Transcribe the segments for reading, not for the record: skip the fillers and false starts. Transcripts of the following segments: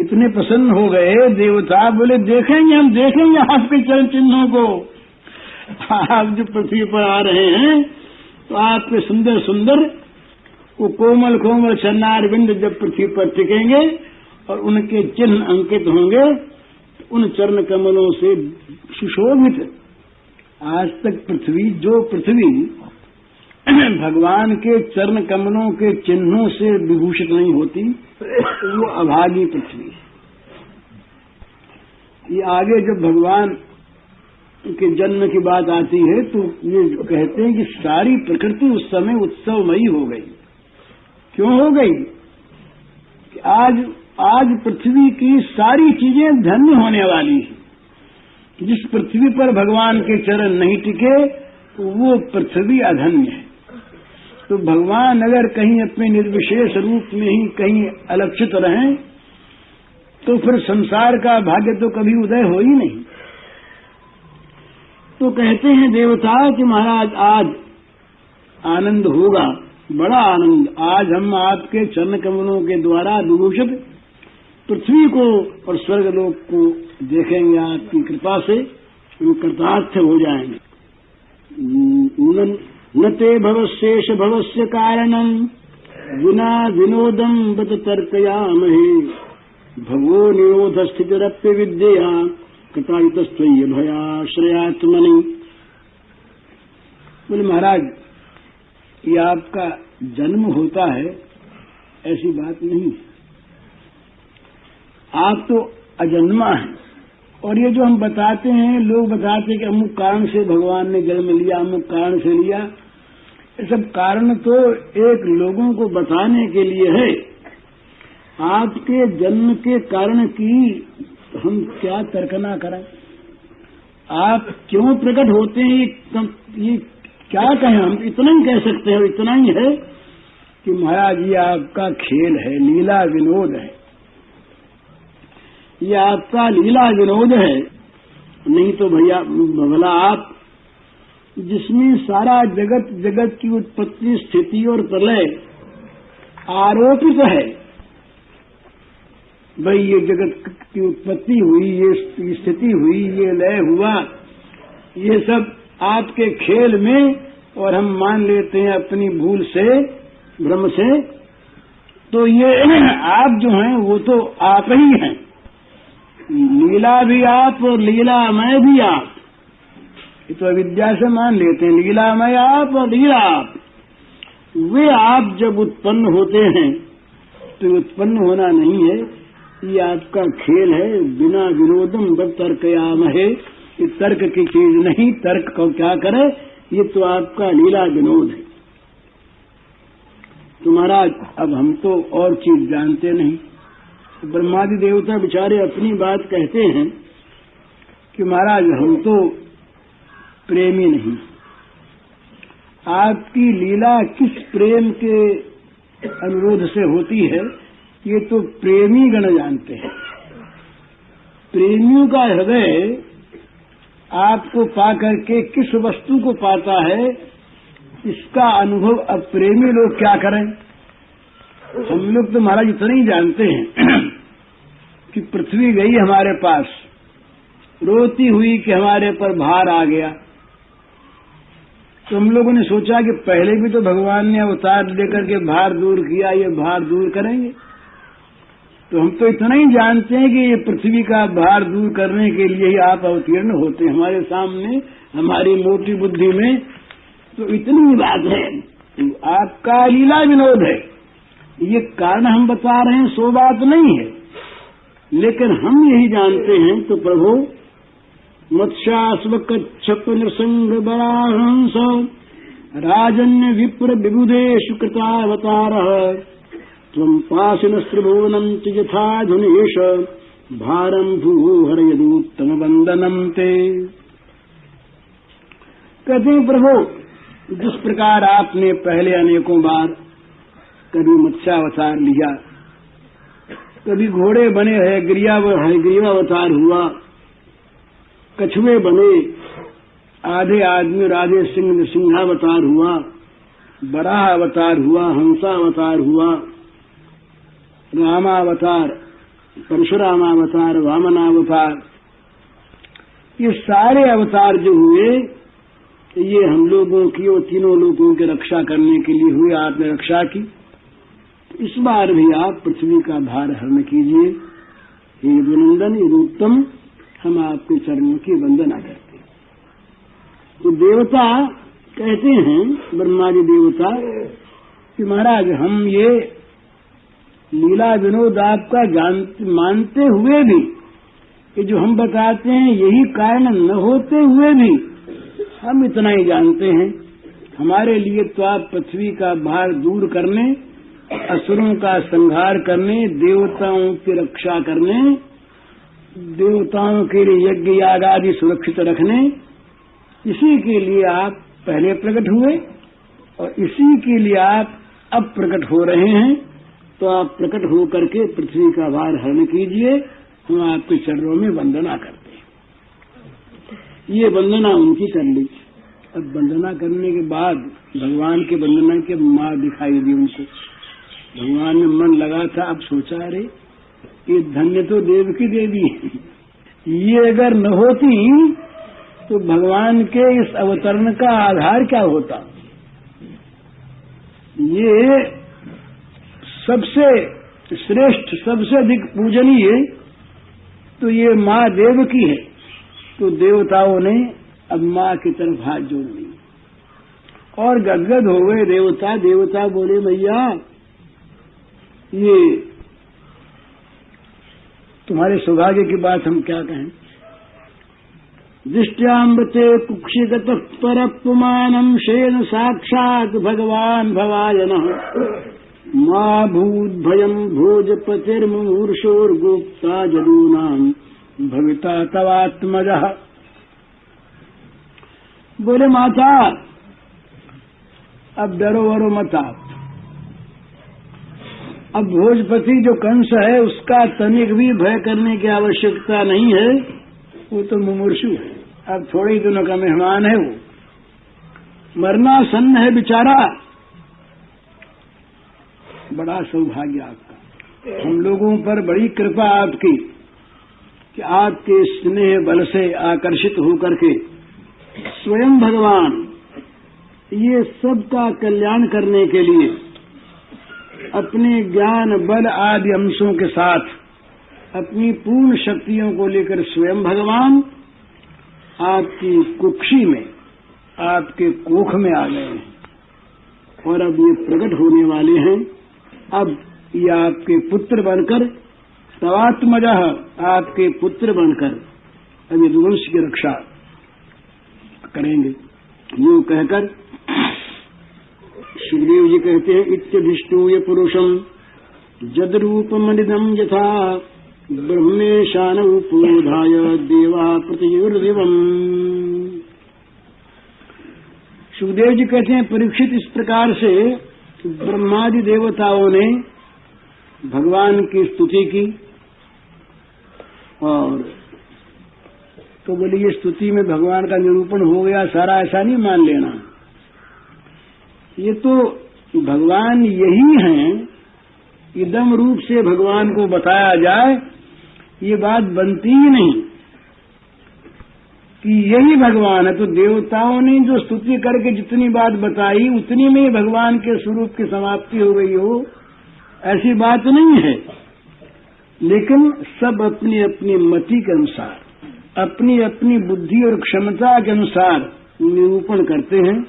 इतने प्रसन्न हो गए देवता, बोले देखेंगे, हम देखेंगे आपके चरण चिन्हों को। आप जो पृथ्वी पर आ रहे हैं तो आपके सुंदर सुंदर वो कोमल कोमल चरणार बिंद जब पृथ्वी पर टिकेंगे और उनके चिन्ह अंकित होंगे तो उन चरण कमलों से सुशोभित। आज तक पृथ्वी भगवान के चरण कमलों के चिन्हों से विभूषित नहीं होती, वो अभागी पृथ्वी। ये आगे जब भगवान के जन्म की बात आती है तो ये कहते हैं कि सारी प्रकृति उस समय उत्सवमयी हो गई। क्यों हो गई? कि आज पृथ्वी की सारी चीजें धन्य होने वाली हैं। जिस पृथ्वी पर भगवान के चरण नहीं टिके वो पृथ्वी अधन्य है। तो भगवान अगर कहीं अपने निर्विशेष रूप में ही कहीं अलक्षित रहें तो फिर संसार का भाग्य तो कभी उदय हो ही नहीं। तो कहते हैं देवता कि महाराज आज आनंद होगा, बड़ा आनंद। आज हम आपके चरण कमलों के द्वारा विभूषित पृथ्वी को और स्वर्गलोक को देखेंगे। आपकी कृपा से हम कृतार्थ हो जाएंगे। न ते भवशेष भवस्य कारणम विना विनोदम बत तर्कयामहे भगवो निरोध स्थितिरप्य विद्या कृतायुतस्त्वय्य भयाश्रयात्मनि। बोले महाराज ये आपका जन्म होता है ऐसी बात नहीं, आप तो अजन्मा हैं। और ये जो हम बताते हैं, लोग बताते हैं कि अमुक कारण से भगवान ने जन्म लिया, अमुक कारण से लिया, ये सब कारण तो एक लोगों को बताने के लिए है। आपके जन्म के कारण की हम क्या तर्कना करें? आप क्यों प्रकट होते हैं ये क्या कहें? हम इतना ही कह सकते हैं, इतना ही है कि महाराज ये आपका खेल है, लीला विनोद है, ये आपका लीला विनोद है। नहीं तो भैया भला आप जिसमें सारा जगत की उत्पत्ति स्थिति और प्रलय आरोपित है, भाई ये जगत की उत्पत्ति हुई, ये स्थिति हुई, ये लय हुआ, ये सब आपके खेल में, और हम मान लेते हैं अपनी भूल से, भ्रम से, तो ये आप जो हैं वो तो आप ही हैं। लीला भी आप और लीलामय भी आप। ये तो अविद्या से मान लेते हैं, लीलामय आप और लीला आप। वे आप जब उत्पन्न होते हैं तो उत्पन्न होना नहीं है, ये आपका खेल है। बिना विनोदम बद तर्कयामहे, ये तर्क की चीज नहीं, तर्क को क्या करे, ये तो आपका लीला विनोद है। तो महाराज अब हम तो और चीज जानते नहीं। ब्रह्मादि देवता बेचारे अपनी बात कहते हैं कि महाराज हम तो प्रेमी नहीं। आपकी लीला किस प्रेम के अनुरोध से होती है ये तो प्रेमी गण जानते हैं। प्रेमियों का हृदय आपको पाकर के किस वस्तु को पाता है, इसका अनुभव अब प्रेमी लोग क्या करें। हम लोग तो महाराज इतना ही जानते हैं कि पृथ्वी गई हमारे पास, रोती हुई कि हमारे पर भार आ गया। तो हम लोगों ने सोचा कि पहले भी तो भगवान ने अवतार लेकर के भार दूर किया, ये भार दूर करेंगे। तो हम तो इतना ही जानते हैं कि ये पृथ्वी का भार दूर करने के लिए ही आप अवतीर्ण होते हैं हमारे सामने, हमारी मोटी बुद्धि में। तो इतनी ही बात है, आपका लीला विनोद है। ये कारण हम बता रहे हैं, सो बात नहीं है, लेकिन हम यही जानते हैं। तो प्रभु मत्स्यास्व कच्छप नृसिंह बराहंस राजन्य विप्र विबुधेषु कृतावतारः त्वं पाशिनस्त्रिभुवनं च यथाधुनीश भारं भूहरयदूत्तम वंदनम ते। कहते हैं प्रभु जिस प्रकार आपने पहले अनेकों बार कभी मत्स्यावतार लिया, कभी घोड़े बने हैं, ग्रीवावतार हुआ, कछुए बने, आधे आदमी और आधे सिंह सिंहावतार हुआ, बराह अवतार हुआ, हंसावतार हुआ, रामावतार, परशुरामावतार, वामनावतार, ये सारे अवतार जो हुए ये हम लोगों की और तीनों लोगों की रक्षा करने के लिए हुए। आपने रक्षा की, तो इस बार भी आप पृथ्वी का भार हरण कीजिए। हे यदुनंदन, यदुत्तम, हम आपके चरणों की वंदना करते हैं। तो देवता कहते हैं, ब्रह्मा जी देवता, कि महाराज हम ये लीला विनोद आपका मानते हुए भी, कि जो हम बताते हैं यही कारण न होते हुए भी हम इतना ही जानते हैं, हमारे लिए तो आप पृथ्वी का भार दूर करने, असुरों का संहार करने, देवताओं की रक्षा करने, देवताओं के लिए यज्ञ याग आदि सुरक्षित रखने, इसी के लिए आप पहले प्रकट हुए और इसी के लिए आप अब प्रकट हो रहे हैं। तो आप प्रकट हो करके पृथ्वी का भार हरण कीजिए, हम आपके चरणों में वंदना करते हैं। ये वंदना उनकी कर ली। अब वंदना करने के बाद भगवान के वंदना के माँ दिखाई दी उनको। भगवान में मन लगा था, अब सोचा अरे ये धन्य तो देवकी देवी है, ये अगर न होती तो भगवान के इस अवतरण का आधार क्या होता। ये सबसे श्रेष्ठ, सबसे अधिक पूजनीय तो ये माँ देवकी है। तो देवताओं ने अब माँ की तरफ हाथ जोड़ लिए और गदगद हो गए देवता। देवता बोले, भैया ये तुम्हारे सौभाग्य की बात हम क्या कहें। दृष्ट्यामृते कुक्षिगत पर पुमानम शेन साक्षात भगवान भवायनः मां भूत भयम भोजपतिर्मुमूर्षोर्गुप्ता जदूनाम भविता तवात्मजः। बोले माता अब डरो वरो मत आप। अब भोजपति जो कंस है उसका तनिक भी भय करने की आवश्यकता नहीं है, वो तो मुमूर्षु है, अब थोड़े ही दिनों का मेहमान है, वो मरना सन्न है बेचारा। बड़ा सौभाग्य आपका, हम लोगों पर बड़ी कृपा आपकी कि आपके स्नेह बल से आकर्षित होकर के स्वयं भगवान ये सबका कल्याण करने के लिए अपने ज्ञान बल आदि अंशों के साथ अपनी पूर्ण शक्तियों को लेकर स्वयं भगवान आपकी कुक्षी में, आपके कोख में आ गए हैं और अब ये प्रकट होने वाले हैं। अब ये आपके पुत्र बनकर, तवात्मजः, आपके पुत्र बनकर अब ये वंश की रक्षा करेंगे। यूं कहकर सुखदेव जी कहते हैं, इत्यभिष्टूय पुरुषम जदरूपमनिदम यथा ब्रह्मेशानूपोधाय देवा प्रतियुर्दिवम्। सुखदेव जी कहते हैं, परीक्षित इस प्रकार से ब्रह्मादि देवताओं ने भगवान की स्तुति की और तो बोले ये स्तुति में भगवान का निरूपण हो गया सारा, ऐसा नहीं मान लेना। ये तो भगवान यही हैं, इदम रूप से भगवान को बताया जाए ये बात बनती ही नहीं कि यही भगवान है। तो देवताओं ने जो स्तुति करके जितनी बात बताई उतनी में भगवान के स्वरूप की समाप्ति हो गई हो, ऐसी बात नहीं है। लेकिन सब अपनी अपनी मति के अनुसार, अपनी अपनी बुद्धि और क्षमता के अनुसार निरूपण करते हैं।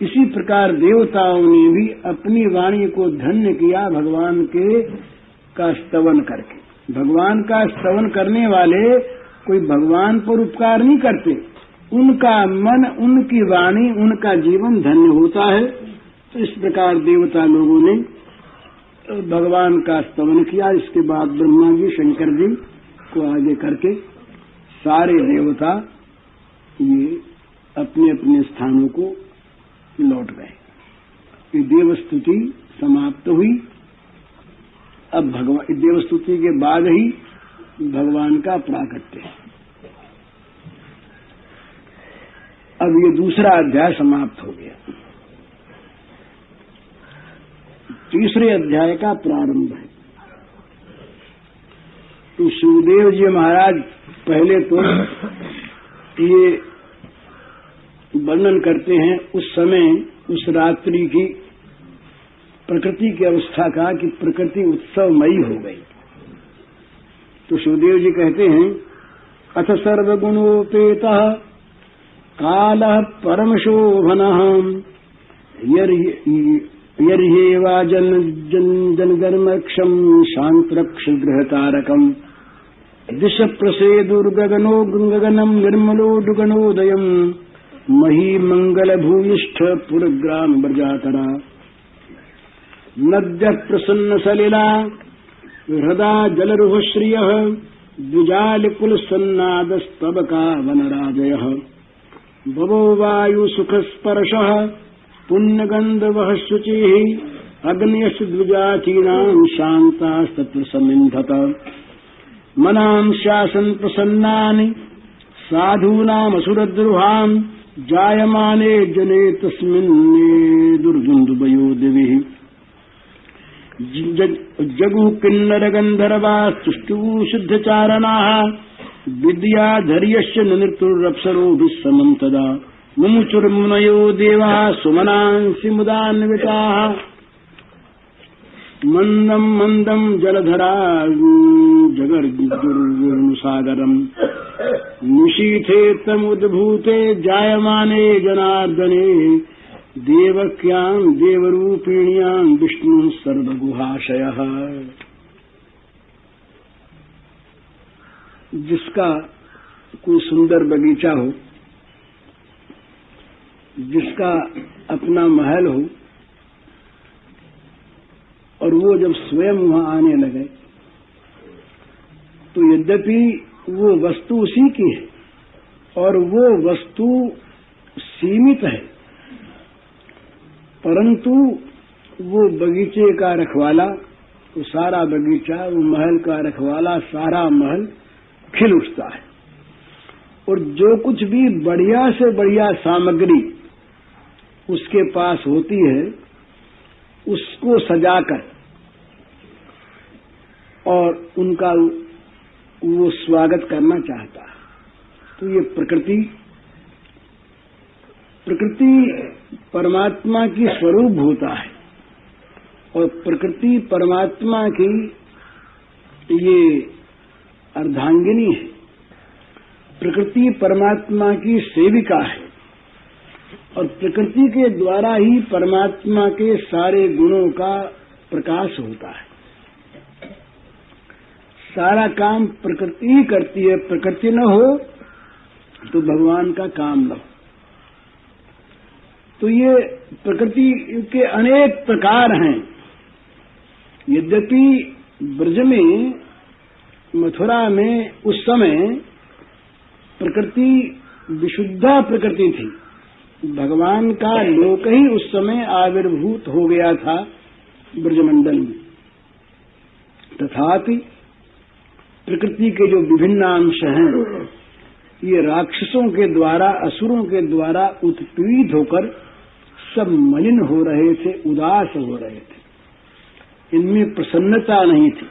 इसी प्रकार देवताओं ने भी अपनी वाणी को धन्य किया भगवान के का स्तवन करके। भगवान का स्तवन करने वाले कोई भगवान पर उपकार नहीं करते, उनका मन, उनकी वाणी, उनका जीवन धन्य होता है। तो इस प्रकार देवता लोगों ने भगवान का स्तवन किया। इसके बाद ब्रह्मा जी, शंकर जी को आगे करके सारे देवता ये अपने अपने स्थानों को लौट गए। ये देवस्तुति समाप्त हुई। अब भगवान देवस्तुति के बाद ही भगवान का प्राकट्य है। अब ये दूसरा अध्याय समाप्त हो गया। तीसरे अध्याय का प्रारंभ है। तो सुखदेव जी महाराज पहले तो ये वर्णन करते हैं उस समय उस रात्रि की प्रकृति की अवस्था का कि प्रकृति उत्सवमयी हो गई। तो सुखदेव जी कहते हैं अथ सर्वगुणोपेतः कालः परमशोभनः यर्ह्येवा जनगर्मक्षम् शान्तरक्षगृहतारकम् दिश प्रसेदुर्गगनो गगनम् निर्मलोऽडुगणोदयम् महीमङ्गलभूयिष्ठ पुरग्राम व्रजातरा नद्यः प्रसन्नसलिला हृदा जलरुहश्रियः द्विजालिकुलसन्नादस्तबका वनराजयः बभो वायुसुखस्पर्शः पुण्यगन्धवः शुचिः अग्न्यश्च द्विजातीनाम् शान्तास्तत्र समिन्धत मनाम् शासन् प्रसन्नानि साधूनामसुरद्रुहाम् जायमाने जने तस्मिन्ने दुर्गुन्दुभयो दिविः जगुः किन्नरगन्धर्वास्तुष्टुः शुद्धचारणाः विद्याधर्यश्च नृतुरप्सरोभिः समं तदा मुमुचुर्मुनयो देवाः सुमनांसि मुदान्विताः मन्दम् मन्दम् जलधरा जगर्गुर्सागरम् निशीथे तमुद्भूते जायमाने जनार्दने देवक्याम् देवरूपिण्याम् विष्णुः सर्वगुहाशयः। जिसका कोई सुंदर बगीचा हो, जिसका अपना महल हो, और वो जब स्वयं वहां आने लगे तो यद्यपि वो वस्तु उसी की है और वो वस्तु सीमित है, परंतु वो बगीचे का रखवाला, वो सारा बगीचा, वो महल का रखवाला सारा महल खिल उठता है। और जो कुछ भी बढ़िया से बढ़िया सामग्री उसके पास होती है उसको सजाकर और उनका वो स्वागत करना चाहता है। तो ये प्रकृति परमात्मा की स्वरूप होता है और प्रकृति परमात्मा की ये अर्धांगिनी है। प्रकृति परमात्मा की सेविका है और प्रकृति के द्वारा ही परमात्मा के सारे गुणों का प्रकाश होता है। सारा काम प्रकृति ही करती है, प्रकृति न हो तो भगवान का काम न हो। तो ये प्रकृति के अनेक प्रकार हैं। यद्यपि ब्रज में, मथुरा में उस समय प्रकृति विशुद्धा प्रकृति थी। भगवान का लोक ही उस समय आविर्भूत हो गया था ब्रजमंडल में। तथापि प्रकृति के जो विभिन्न अंश हैं ये राक्षसों के द्वारा, असुरों के द्वारा उत्पीड़ित होकर सब मलिन हो रहे थे, उदास हो रहे थे। इनमें प्रसन्नता नहीं थी।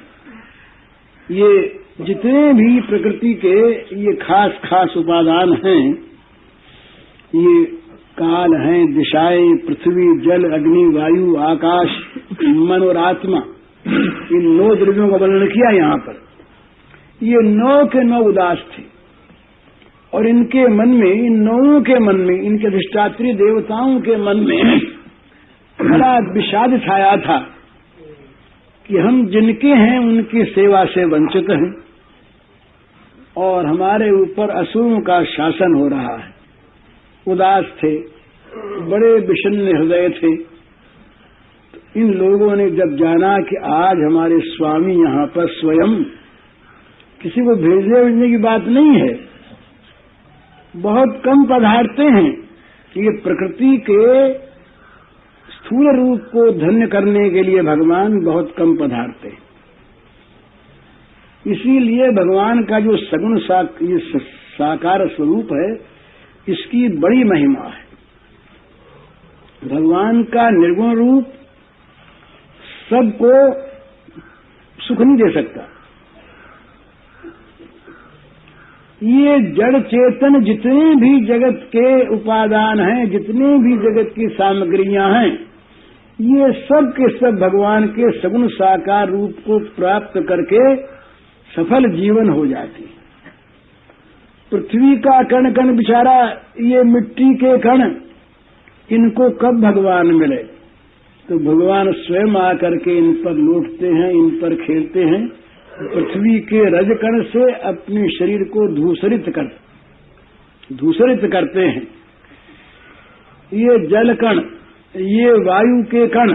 ये जितने भी प्रकृति के ये खास खास उपादान हैं, ये काल हैं, दिशाएं, पृथ्वी, जल, अग्नि, वायु, आकाश, मन और आत्मा, इन 9 द्रव्यों का वर्णन किया यहाँ पर। ये 9 के 9 उदास थे और इनके मन में, इन 9 के मन में, इनके अधिष्ठात्री देवताओं के मन में बड़ा विषाद छाया था कि हम जिनके हैं उनकी सेवा से वंचित हैं और हमारे ऊपर असुरों का शासन हो रहा है। उदास थे, बड़े विषण्ण हृदय थे। इन लोगों ने जब जाना कि आज हमारे स्वामी यहाँ पर स्वयं, किसी को भेजने की बात नहीं है, बहुत कम पधारते हैं, ये प्रकृति के स्थूल रूप को धन्य करने के लिए भगवान बहुत कम पधारते हैं। इसीलिए भगवान का जो सगुण ये साकार स्वरूप है, इसकी बड़ी महिमा है। भगवान का निर्गुण रूप सबको सुख नहीं दे सकता, ये जड़ चेतन जितने भी जगत के उपादान हैं, जितने भी जगत की सामग्रियां हैं, ये सब के सब भगवान के सगुण साकार रूप को प्राप्त करके सफल जीवन हो जाती। पृथ्वी का कण कण बिचारा, ये मिट्टी के कण, इनको कब भगवान मिले? तो भगवान स्वयं आकर के इन पर लौटते हैं, इन पर खेलते हैं, पृथ्वी के रजकण से अपने शरीर को धूसरित करते हैं। ये जल कण, ये वायु के कण,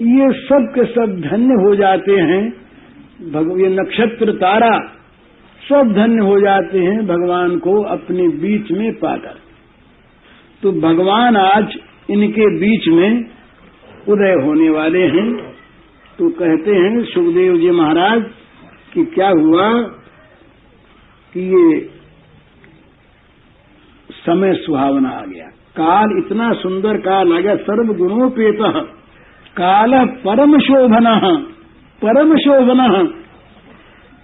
ये सब के सब धन्य हो जाते हैं। ये नक्षत्र तारा सब धन्य हो जाते हैं भगवान को अपने बीच में पाकर। तो भगवान आज इनके बीच में उदय होने वाले हैं। तो कहते हैं सुखदेव जी महाराज कि क्या हुआ कि ये समय सुहावना आ गया, काल इतना सुंदर काल आ गया। सर्वगुणोपेतः काल परम शोभनः,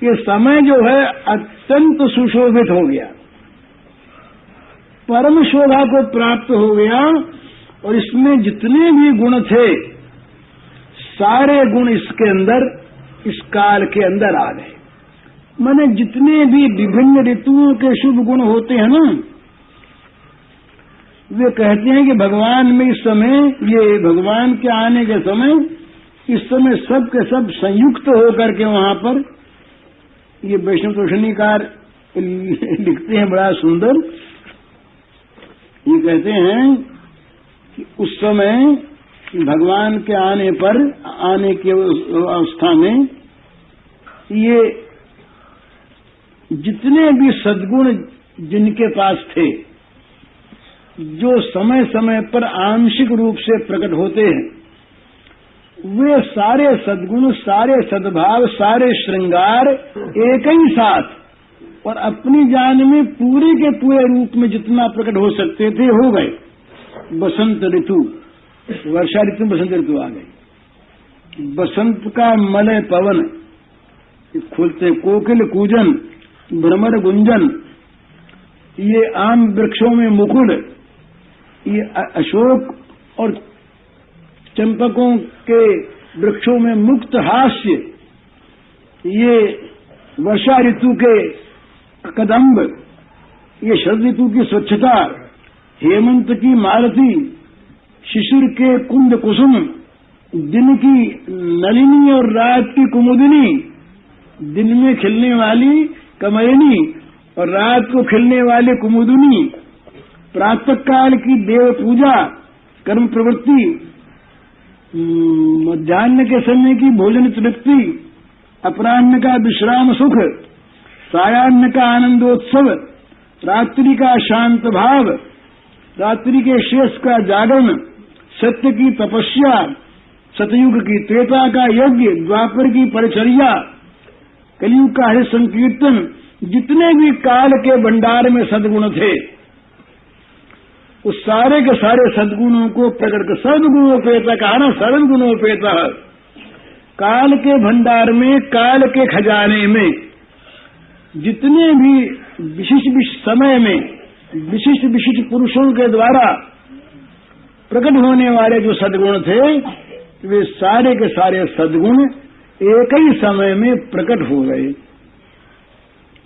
ये समय जो है अत्यंत सुशोभित हो गया, परम शोभा को प्राप्त हो गया। और इसमें जितने भी गुण थे, सारे गुण इसके अंदर, इस काल के अंदर आ गए। माने जितने भी विभिन्न ऋतुओं के शुभ गुण होते हैं ना, वे कहते हैं कि भगवान में इस समय, ये भगवान के आने के समय, इस समय सब के सब संयुक्त होकर के वहां पर, ये वैष्णव तोषणीकार लिखते हैं बड़ा सुंदर। ये कहते हैं कि उस समय भगवान के आने की अवस्था में ये जितने भी सद्गुण जिनके पास थे, जो समय समय पर आंशिक रूप से प्रकट होते हैं, वे सारे सद्गुण, सारे सद्भाव, सारे श्रृंगार एक ही साथ और अपनी जान में पूरे के पूरे रूप में जितना प्रकट हो सकते थे, हो गए। बसंत ऋतु, वर्षा ऋतु, बसंत ऋतु आ गई। बसंत का मलय पवन, खुलते कोकिल कूजन, भ्रमर गुंजन, ये आम वृक्षों में मुकुल, ये अशोक और चंपकों के वृक्षों में मुक्त हास्य, ये वर्षा ऋतु के कदम्ब, ये शरद ऋतु की स्वच्छता, हेमंत की मालती, शिशिर के कुंद कुसुम, दिन की नलिनी और रात की कुमुदिनी, दिन में खिलने वाली कमलिनी और रात को खिलने वाली कुमुदिनी, प्रातः काल की देव पूजा, कर्म प्रवृत्ति, मध्याह्न के समय की भोजन तृप्ति, अपराह्न का विश्राम सुख, सायाह्न का आनंदोत्सव, रात्रि का शांत भाव, रात्रि के शेष का जागरण, सत्य की तपस्या, सतयुग की त्रेता का यज्ञ, द्वापर की परिचर्या, कलयुग का हरि संकीर्तन, जितने भी काल के भंडार में सद्गुण थे, उस सारे के सारे सद्गुणों को प्रकट कर, सर्वगुणोपेता कहा ना, सर्वगुणोपेता, काल के भंडार में, काल के खजाने में जितने भी विशिष्ट समय में विशिष्ट पुरुषों के द्वारा प्रकट होने वाले जो सद्गुण थे, वे सारे के सारे सद्गुण एक ही समय में प्रकट हो गए।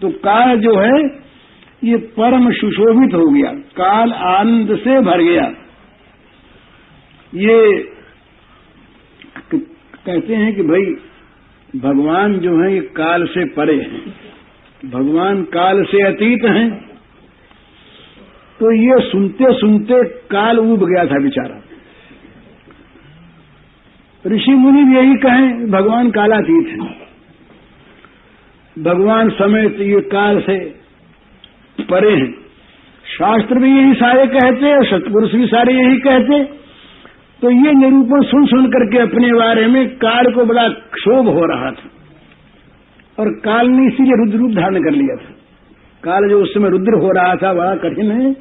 तो काल जो है ये परम सुशोभित हो गया, काल आनंद से भर गया। ये कहते हैं कि भाई भगवान जो है ये काल से परे हैं, भगवान काल से अतीत हैं। तो ये सुनते सुनते काल उब गया था बेचारा। ऋषि मुनि भी यही कहें, भगवान कालातीत हैं, भगवान समेत ये काल से परे हैं। शास्त्र भी यही सारे कहते, सत्पुरुष भी सारे यही कहते। तो ये निरूपण सुन सुन करके अपने बारे में काल को बड़ा क्षोभ हो रहा था, और काल ने इसीलिए रुद्र रूप धारण कर लिया था। काल जो उस समय रुद्र हो रहा था, बड़ा कठिन है,